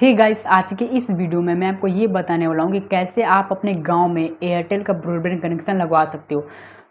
Hey guys, आज के इस वीडियो में मैं आपको ये बताने वाला हूँ कि कैसे आप अपने गांव में एयरटेल का ब्रॉडबैंड कनेक्शन लगवा सकते हो।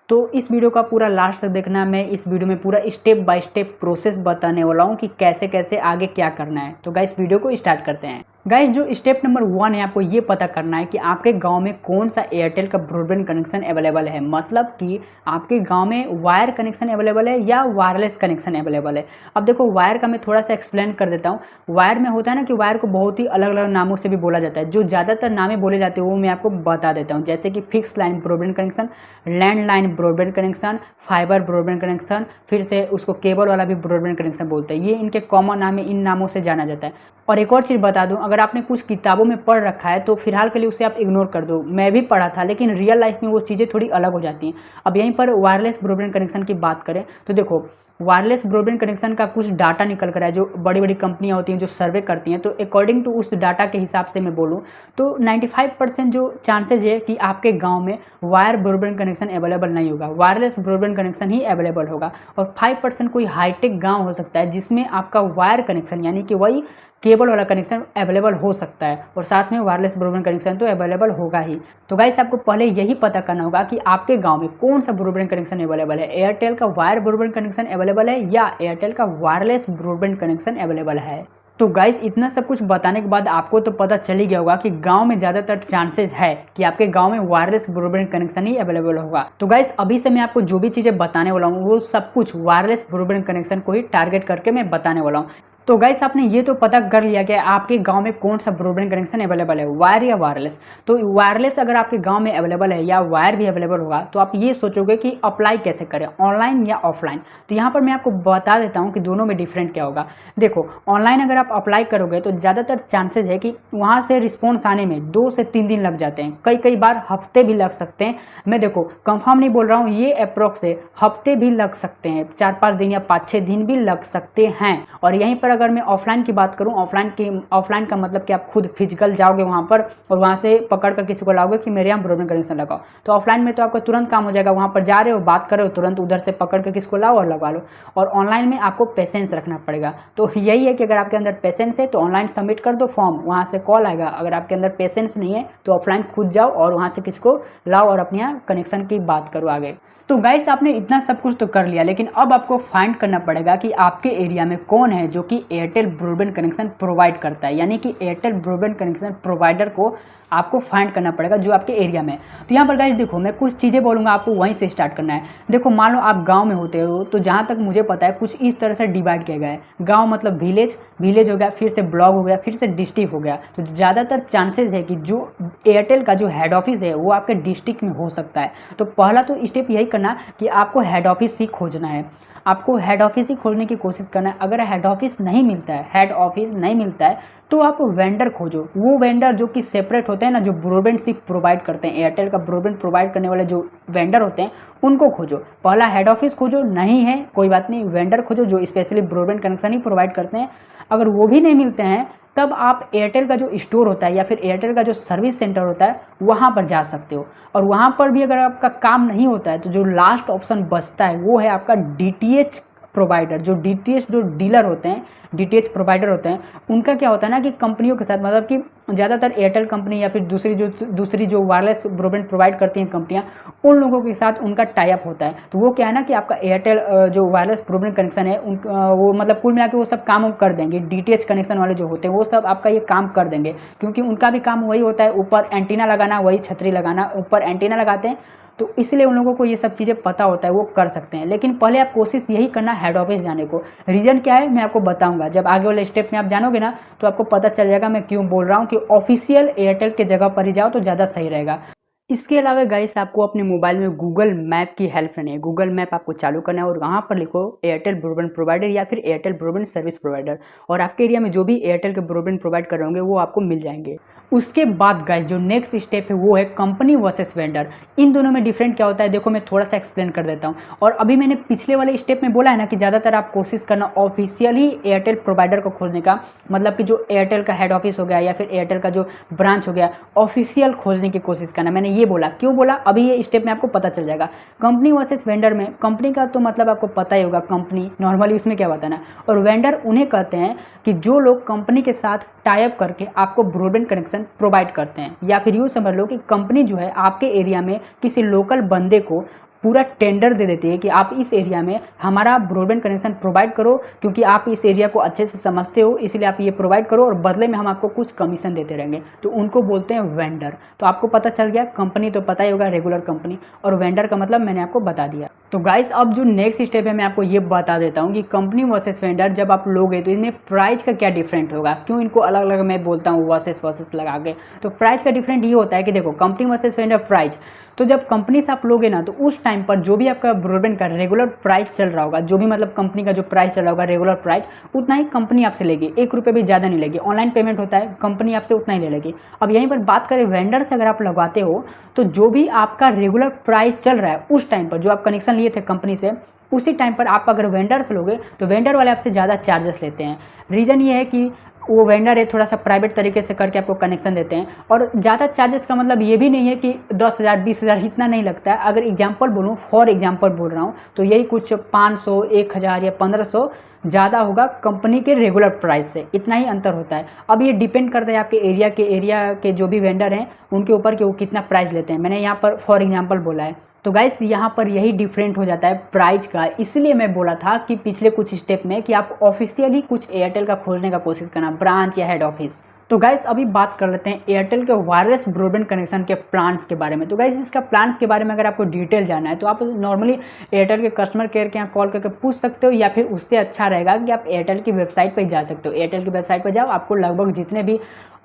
तो इस वीडियो का पूरा लास्ट तक देखना। मैं इस वीडियो में पूरा स्टेप बाय स्टेप प्रोसेस बताने वाला हूँ कि कैसे कैसे आगे क्या करना है। तो गाइस वीडियो को स्टार्ट करते हैं। गाइस जो स्टेप नंबर 1 है, आपको ये पता करना है कि आपके गांव में कौन सा एयरटेल का ब्रॉडबैंड कनेक्शन अवेलेबल है। मतलब कि आपके गांव में वायर कनेक्शन अवेलेबल है या वायरलेस कनेक्शन अवेलेबल है। अब देखो, वायर का मैं थोड़ा सा एक्सप्लेन कर देता हूँ। वायर में होता है ना कि वायर को बहुत ही अलग अलग नामों से भी बोला जाता है। जो ज़्यादातर नामें बोले जाते हैं वो मैं आपको बता देता हूँ, जैसे कि fix line broadband connection, landline broadband connection, fibre broadband connection, फिर से उसको केबल वाला भी ब्रॉडबैंड कनेक्शन बोलते हैं। ये इनके कॉमन नाम है, इन नामों से जाना जाता है। और एक और चीज़ बता दूं, अगर आपने कुछ किताबों में पढ़ रखा है तो फिलहाल के लिए उसे आप इग्नोर कर दो। मैं भी पढ़ा था, लेकिन रियल लाइफ में वो चीज़ें थोड़ी अलग हो जाती हैं। अब यहीं पर वायरलेस ब्रॉडबैंड कनेक्शन की बात करें तो देखो, वायरलेस ब्रॉडबैंड कनेक्शन का कुछ डाटा निकल कर है, जो बड़ी बड़ी कंपनियां होती हैं जो सर्वे करती हैं। तो अकॉर्डिंग टू उस डाटा के हिसाब से मैं बोलूँ तो 95% जो चांसेज है कि आपके गांव में वायर ब्रॉडबैंड कनेक्शन अवेलेबल नहीं होगा, वायरलेस ब्रॉडबैंड कनेक्शन ही अवेलेबल होगा। और 5% कोई हाईटेक गाँव हो सकता है जिसमें आपका वायर कनेक्शन यानी कि वही केबल वाला कनेक्शन अवेलेबल हो सकता है, और साथ में वायरलेस ब्रॉडबैंड कनेक्शन तो अवेलेबल होगा ही। तो गाइस आपको पहले यही पता करना होगा कि आपके गांव में कौन सा ब्रॉडबैंड कनेक्शन अवेलेबल है। एयरटेल का वायर ब्रॉडबैंड कनेक्शन अवेलेबल है या एयरटेल का वायरलेस ब्रॉडबैंड कनेक्शन अवेलेबल है। तो गाइस इतना सब कुछ बताने के बाद आपको तो पता चल ही गया होगा कि गांव में ज़्यादातर चांसेस है कि आपके गांव में वायरलेस ब्रॉडबैंड कनेक्शन ही अवेलेबल होगा। तो गाइस अभी से मैं आपको जो भी चीज़ें बताने वाला हूँ वो सब कुछ वायरलेस ब्रॉडबैंड कनेक्शन को ही टारगेट करके मैं बताने वाला हूँ। तो गाइस आपने ये तो पता कर लिया कि आपके गांव में कौन सा ब्रॉडबैंड कनेक्शन अवेलेबल है, वायर या वायरलेस। तो वायरलेस अगर आपके गांव में अवेलेबल है या वायर भी अवेलेबल होगा तो आप ये सोचोगे कि अप्लाई कैसे करें, ऑनलाइन या ऑफलाइन। तो यहाँ पर मैं आपको बता देता हूँ कि दोनों में डिफरेंट क्या होगा। देखो, ऑनलाइन अगर आप अप्लाई करोगे तो ज़्यादातर चांसेज है कि वहाँ से रिस्पॉन्स आने में 2 से 3 दिन लग जाते हैं, कई बार हफ्ते भी लग सकते हैं। मैं देखो कंफर्म नहीं बोल रहा हूँ, ये अप्रोक्स है, हफ्ते भी लग सकते हैं, 4-5 दिन या 5-6 दिन भी लग सकते हैं। और यहीं पर अगर मैं ऑफलाइन की बात करूं, ऑफलाइन का मतलब कि आप खुद फिजिकल जाओगे वहां पर और वहां से पकड़ कर किसी को लाओगे कि मेरे यहाँ ब्रॉडबैंड कनेक्शन लगाओ। तो ऑफलाइन में तो आपका तुरंत काम हो जाएगा, वहां पर जा रहे हो, बात कर रहे हो, तुरंत उधर से पकड़ कर किसको लाओ और लगवा लो। और ऑनलाइन में आपको पेशेंस रखना पड़ेगा। तो यही है कि अगर आपके अंदर पेशेंस है तो ऑनलाइन सबमिट कर दो फॉर्म, वहाँ से कॉल आएगा। अगर आपके अंदर पेशेंस नहीं है तो ऑफलाइन खुद जाओ और वहाँ से किसको लाओ और अपने यहाँ कनेक्शन की बात करो आगे। तो गाइस आपने इतना सब कुछ तो कर लिया, लेकिन अब आपको फाइंड करना पड़ेगा कि आपके एरिया में कौन है जो कि एयरटेल ब्रॉडबैंड कनेक्शन प्रोवाइड करता है। यानी कि एयरटेल ब्रॉडबैंड कनेक्शन प्रोवाइडर को आपको फाइंड करना पड़ेगा जो आपके एरिया में। तो यहाँ पर गाइस देखो, मैं कुछ चीज़ें बोलूँगा, आपको वहीं से स्टार्ट करना है। देखो, मान लो आप गांव में होते हो तो जहाँ तक मुझे पता है कुछ इस तरह से डिवाइड किया गया है। गांव मतलब विलेज हो गया, फिर से ब्लॉक हो गया, फिर से डिस्ट्रिक्ट हो गया। तो ज़्यादातर चांसेस है कि जो एयरटेल का जो हेड ऑफिस है वो आपके डिस्ट्रिक्ट में हो सकता है। तो पहला तो स्टेप यही करना कि आपको हेड ऑफिस ही खोजना है, आपको हेड ऑफिस ही खोजने की कोशिश करना है। अगर हेड ऑफिस नहीं मिलता है तो आप वेंडर खोजो। वो वेंडर जो कि सेपरेट होते हैं ना, जो ब्रॉडबैंड सिर्फ प्रोवाइड करते हैं, एयरटेल का ब्रॉडबैंड प्रोवाइड करने वाले जो वेंडर होते हैं उनको खोजो। पहला हेड ऑफिस खोजो, नहीं है कोई बात नहीं, वेंडर खोजो जो स्पेशली ब्रॉडबैंड कनेक्शन ही प्रोवाइड करते हैं। अगर वो भी नहीं मिलते हैं तब आप एयरटेल का जो स्टोर होता है या फिर एयरटेल का जो सर्विस सेंटर होता है वहाँ पर जा सकते हो। और वहाँ पर भी अगर आपका काम नहीं होता है तो जो लास्ट ऑप्शन बचता है वो है आपका डीटीएच प्रोवाइडर। जो डीटीएच जो डीलर होते हैं, डीटीएच प्रोवाइडर होते हैं, उनका क्या होता है ना कि कंपनियों के साथ, मतलब कि ज़्यादातर एयरटेल कंपनी या फिर दूसरी जो वायरलेस ब्रॉडबैंड प्रोवाइड करती हैं कंपनियां, उन लोगों के साथ उनका टाई अप होता है। तो वो क्या है ना कि आपका एयरटेल जो वायरलेस ब्रॉडबैंड कनेक्शन है वो मतलब कुल मिला के वो सब काम कर देंगे। डीटीएच कनेक्शन वाले जो होते हैं वो सब आपका ये काम कर देंगे, क्योंकि उनका भी काम वही होता है, ऊपर एंटीना लगाना, वही छतरी लगाना, ऊपर एंटीना लगाते हैं। तो इसलिए उन लोगों को ये सब चीज़ें पता होता है, वो कर सकते हैं। लेकिन पहले आप कोशिश यही करना हेड ऑफिस जाने को। रीज़न क्या है मैं आपको बताऊंगा, जब आगे वाले स्टेप में आप जानोगे ना तो आपको पता चल जाएगा मैं क्यों बोल रहा हूँ कि ऑफिशियल एयरटेल के जगह पर ही जाओ तो ज़्यादा सही रहेगा। इसके अलावा गाइस आपको अपने मोबाइल में गूगल मैप की हेल्प लेनी है। गूगल मैप आपको चालू करना है और वहाँ पर लिखो एयरटेल ब्रॉडबैंड प्रोवाइडर या फिर एयरटेल ब्रॉडबैंड सर्विस प्रोवाइडर, और आपके एरिया में जो भी एयरटेल के ब्रॉडबैंड प्रोवाइड कर रहे होंगे वो आपको मिल जाएंगे। उसके बाद गाइस जो नेक्स्ट स्टेप है वो है कंपनी वर्सेस वेंडर। इन दोनों में डिफरेंट क्या होता है देखो, मैं थोड़ा सा एक्सप्लेन कर देता हूँ। और अभी मैंने पिछले वाले स्टेप में बोला है ना कि ज़्यादातर आप कोशिश करना ऑफिशियल ही एयरटेल प्रोवाइडर को खोजने का, मतलब कि जो एयरटेल का हेड ऑफिस हो गया या फिर एयरटेल का जो ब्रांच हो गया, ऑफिशियल खोजने की कोशिश करना। मैंने ये बोला, क्यों बोला अभी ये स्टेप में आपको पता चल जाएगा। कंपनी वर्सेस वेंडर में, कंपनी का तो मतलब आपको पता ही होगा, कंपनी नॉर्मली उसमें क्या होता है ना, और वेंडर उन्हें कहते हैं कि जो लोग कंपनी के साथ टाई अप करके आपको ब्रॉडबैंड कनेक्शन प्रोवाइड करते हैं। या फिर यूँ समझ लो कि कंपनी जो है आपके एरिया में किसी लोकल बंदे को पूरा टेंडर दे देती है कि आप इस एरिया में हमारा ब्रॉडबैंड कनेक्शन प्रोवाइड करो, क्योंकि आप इस एरिया को अच्छे से समझते हो, इसलिए आप ये प्रोवाइड करो और बदले में हम आपको कुछ कमीशन देते रहेंगे। तो उनको बोलते हैं वेंडर। तो आपको पता चल गया, कंपनी तो पता ही होगा रेगुलर कंपनी, और वेंडर का मतलब मैंने आपको बता दिया। तो गाइस अब जो नेक्स्ट स्टेप है मैं आपको ये बता देता हूँ कि कंपनी वर्सेस वेंडर जब आप लोगे तो इनमें प्राइस का क्या डिफरेंट होगा, क्यों इनको अलग अलग मैं बोलता हूँ वर्सेस लगा के। तो प्राइस का डिफरेंट ये होता है कि देखो, कंपनी वर्सेस वेंडर प्राइस, तो जब कंपनी से आप लोगे ना तो उस टाइम पर जो भी आपका ब्रॉडबैंड का रेगुलर प्राइस चल रहा होगा, जो भी मतलब कंपनी का जो प्राइस चल रहा होगा रेगुलर प्राइस, उतना ही कंपनी आपसे लेगी, 1 रुपये भी ज़्यादा नहीं लेगी। ऑनलाइन पेमेंट होता है, कंपनी आपसे उतना ही ले लेगी। अब यहीं पर बात करें वेंडर से, अगर आप लगवाते हो तो जो भी आपका रेगुलर प्राइस चल रहा है उस टाइम पर, जो आप कनेक्शन लिए थे कंपनी से, उसी टाइम पर आप अगर वेंडर से लोगे तो वेंडर वाले आपसे ज़्यादा चार्जेस लेते हैं। रीज़न ये है कि वो वेंडर है थोड़ा सा प्राइवेट तरीके से करके आपको कनेक्शन देते हैं, और ज़्यादा चार्जेस का मतलब ये भी नहीं है कि 10,000 20,000 इतना नहीं लगता है। अगर एग्जांपल बोलूँ, फॉर एग्जांपल बोल रहा हूँ, तो यही कुछ 500 1000 या 1500 ज़्यादा होगा कंपनी के रेगुलर प्राइस से, इतना ही अंतर होता है। अब ये डिपेंड करता है आपके एरिया के जो भी वेंडर हैं उनके ऊपर कि वो कितना प्राइस लेते हैं। मैंने यहाँ पर फॉर एग्जांपल बोला है। तो गाइस यहाँ पर यही डिफरेंट हो जाता है प्राइस का, इसलिए मैं बोला था कि पिछले कुछ स्टेप में कि आप ऑफिशियली कुछ एयरटेल का खोजने का कोशिश करना, ब्रांच या हेड ऑफिस। तो गाइस अभी बात कर लेते हैं एयरटेल के वायरलेस ब्रॉडबैंड कनेक्शन के प्लान्स के बारे में। तो गाइस इसका प्लान्स के बारे में अगर आपको डिटेल जानना है तो आप नॉर्मली एयरटेल के कस्टमर केयर के यहाँ कॉल करके पूछ सकते हो, या फिर उससे अच्छा रहेगा कि आप एयरटेल की वेबसाइट पर जा सकते हो। एयरटेल की वेबसाइट पर जाओ, आपको लगभग जितने भी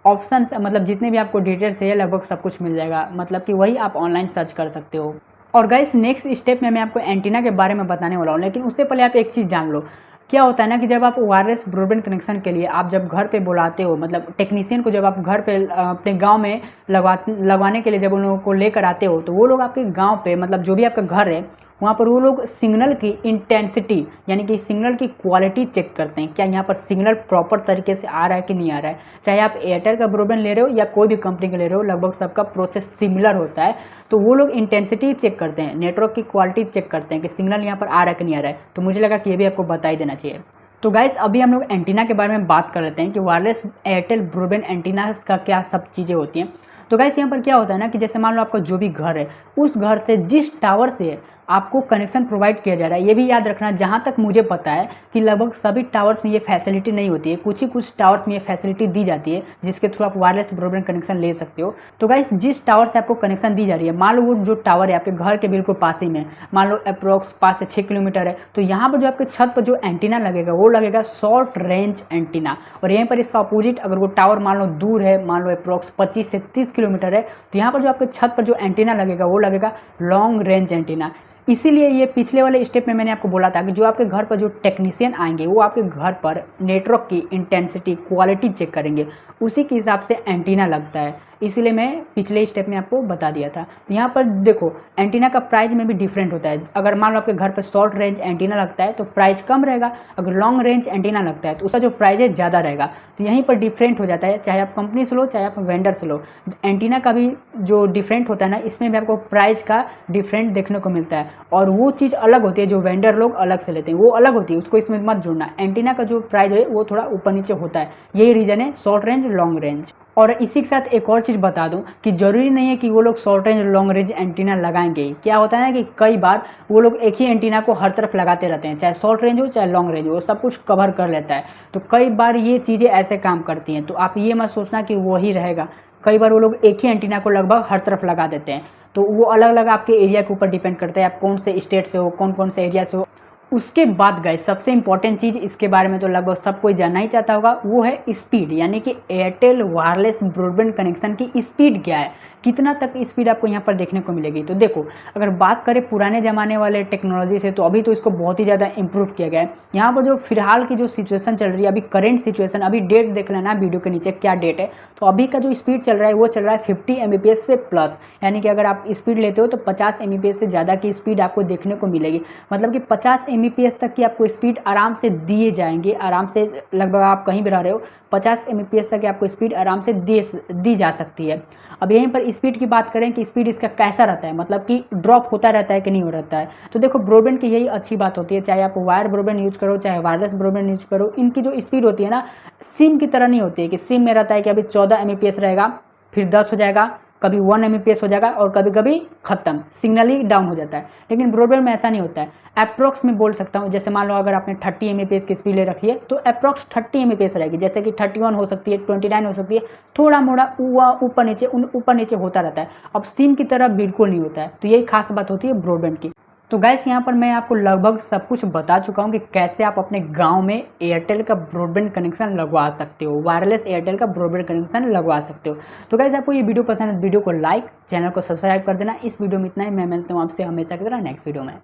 ऑप्शन मतलब जितने भी आपको डिटेल्स चाहिए लगभग सब कुछ मिल जाएगा, मतलब कि वही आप ऑनलाइन सर्च कर सकते हो। और गाइस नेक्स्ट स्टेप में मैं आपको एंटीना के बारे में बताने वाला हूँ, लेकिन उससे पहले आप एक चीज़ जान लो। क्या होता है ना कि जब आप वायरलेस ब्रॉडबैंड कनेक्शन के लिए आप जब घर पे बुलाते हो, मतलब टेक्नीशियन को जब आप घर पे अपने गांव में लगवाने के लिए जब उन लोगों को लेकर आते हो, तो वो लोग आपके गांव पे, मतलब जो भी आपका घर है वहाँ पर वो लोग सिग्नल की इंटेंसिटी यानी कि सिग्नल की क्वालिटी चेक करते हैं, क्या यहाँ पर सिग्नल प्रॉपर तरीके से आ रहा है कि नहीं आ रहा है। चाहे आप एयरटेल का ब्रॉडबैंड ले रहे हो या कोई भी कंपनी का ले रहे हो, लगभग सबका प्रोसेस सिमिलर होता है। तो वो लोग इंटेंसिटी चेक करते हैं, नेटवर्क की क्वालिटी चेक करते हैं कि सिग्नल यहाँ पर आ रहा है कि नहीं आ रहा है। तो मुझे लगा कि ये भी आपको बता ही देना चाहिए। तो गाइस अभी हम लोग एंटीना के बारे में बात कर लेते हैं कि वायरलेस एयरटेल ब्रॉडबैंड एंटीना का क्या सब चीज़ें होती हैं। तो गाइस यहाँ पर क्या होता है ना कि जैसे मान लो आपका जो भी घर है, उस घर से जिस टावर से आपको कनेक्शन प्रोवाइड किया जा रहा है, ये भी याद रखना, जहाँ तक मुझे पता है कि लगभग सभी टावर्स में ये फैसिलिटी नहीं होती है, कुछ ही कुछ टावर्स में ये फैसिलिटी दी जाती है जिसके थ्रू आप वायरलेस ब्रॉडबैंड कनेक्शन ले सकते हो। तो गाइस जिस टावर से आपको कनेक्शन दी जा रही है, मान लो वो जो टावर है आपके घर के बिल्कुल पास ही में, मान लो अप्रोक्स 5 से 6 किलोमीटर है, तो यहाँ पर जो आपके छत पर जो एंटीना लगेगा वो लगेगा शॉर्ट रेंज एंटीना। और यहीं पर इसका अपोजिट, अगर वो टावर मान लो दूर है, मान लो अप्रोक्स 25 से 30 किलोमीटर है, तो यहाँ पर जो आपके छत पर जो एंटीना लगेगा वो लगेगा लॉन्ग रेंज एंटीना। इसीलिए ये पिछले वाले स्टेप में मैंने आपको बोला था कि जो आपके घर पर जो टेक्नीशियन आएंगे वो आपके घर पर नेटवर्क की इंटेंसिटी क्वालिटी चेक करेंगे, उसी के हिसाब से एंटीना लगता है। इसीलिए मैं पिछले स्टेप में आपको बता दिया था। तो यहाँ पर देखो एंटीना का प्राइस में भी डिफरेंट होता है। अगर मान लो आपके घर पर शॉर्ट रेंज एंटीना लगता है तो प्राइस कम रहेगा, अगर लॉन्ग रेंज एंटीना लगता है तो उसका जो प्राइस है ज़्यादा रहेगा। तो यहीं पर डिफरेंट हो जाता है, चाहे आप कंपनी से लो चाहे आप वेंडर से लो, एंटीना का भी जो डिफरेंट होता है ना, इसमें भी आपको प्राइस का डिफरेंट देखने को मिलता है। और वो चीज़ अलग होती है जो वेंडर लोग अलग से लेते हैं, वो अलग होती है, उसको इसमें मत जोड़ना। एंटीना का जो प्राइस है वो थोड़ा ऊपर नीचे होता है, यही रीज़न है शॉर्ट रेंज लॉन्ग रेंज। और इसी के साथ एक और चीज़ बता दूं कि ज़रूरी नहीं है कि वो लोग short range long range antenna लगाएंगे। क्या होता है ना कि कई बार वो लोग एक ही एंटीना को हर तरफ लगाते रहते हैं, चाहे शॉर्ट रेंज हो चाहे लॉन्ग रेंज हो, सब कुछ कवर कर लेता है। तो कई बार ये चीज़ें ऐसे काम करती हैं, तो आप ये मत सोचना कि वही रहेगा। कई बार वो लोग एक ही एंटीना को लगभग हर तरफ लगा देते हैं, तो वो अलग अलग आपके एरिया के ऊपर डिपेंड करता है, आप कौन से स्टेट से हो, कौन कौन से एरिया से हो। उसके बाद गाइस सबसे इंपॉर्टेंट चीज़ इसके बारे में तो लगभग सब कोई जानना ही चाहता होगा, वो है स्पीड, यानी कि एयरटेल वायरलेस ब्रॉडबैंड कनेक्शन की स्पीड क्या है, कितना तक स्पीड आपको यहाँ पर देखने को मिलेगी। तो देखो अगर बात करें पुराने ज़माने वाले टेक्नोलॉजी से, तो अभी तो इसको बहुत ही ज़्यादा इंप्रूव किया गया है। यहाँ पर जो फिलहाल की जो सिचुएशन चल रही है, अभी करेंट सिचुएशन, अभी डेट देख लेना वीडियो के नीचे क्या डेट है, तो अभी का जो स्पीड चल रहा है वो चल रहा है 50 Mbps से प्लस, यानी कि अगर आप स्पीड लेते हो तो 50 Mbps से ज़्यादा की स्पीड आपको देखने को मिलेगी। मतलब कि 50 Mbps तक की आपको स्पीड आराम से दिए जाएंगे, आराम से लगभग आप कहीं भी रह रहे हो 50 Mbps तक की आपको स्पीड आराम से दी जा सकती है। अब यहीं पर स्पीड की बात करें कि स्पीड इसका कैसा रहता है, मतलब कि ड्रॉप होता रहता है कि नहीं हो रहता है। तो देखो ब्रॉडबैंड की यही अच्छी बात होती है, चाहे आप वायर ब्रॉडबैंड यूज करो चाहे वायरलेस ब्रॉडबैंड यूज करो, इनकी जो स्पीड होती है ना सिम की तरह नहीं होती है कि सिम में रहता है कि अभी 14 Mbps रहेगा, फिर 10 हो जाएगा, कभी 1 Mbps हो जाएगा और कभी कभी खत्म, सिग्नल ही डाउन हो जाता है। लेकिन ब्रॉडबैंड में ऐसा नहीं होता है। अप्रॉक्स में बोल सकता हूँ, जैसे मान लो अगर आपने 30 Mbps की स्पीड ले रखी है तो अप्रॉक्स 30 Mbps रहेगी, जैसे कि 31 हो सकती है, 29 हो सकती है, थोड़ा मोड़ा ऊपर नीचे होता रहता है। अब सिम की तरह बिल्कुल नहीं होता है। तो यही खास बात होती है ब्रॉडबैंड की। तो गाइस यहाँ पर मैं आपको लगभग सब कुछ बता चुका हूँ कि कैसे आप अपने गांव में एयरटेल का ब्रॉडबैंड कनेक्शन लगवा सकते हो, वायरलेस एयरटेल का ब्रॉडबैंड कनेक्शन लगवा सकते हो। तो गाइस आपको ये वीडियो पसंद है, वीडियो को लाइक, चैनल को सब्सक्राइब कर देना। इस वीडियो में इतना ही, मैं मिलता हूँ आपसे हमेशा की तरह नेक्स्ट वीडियो में।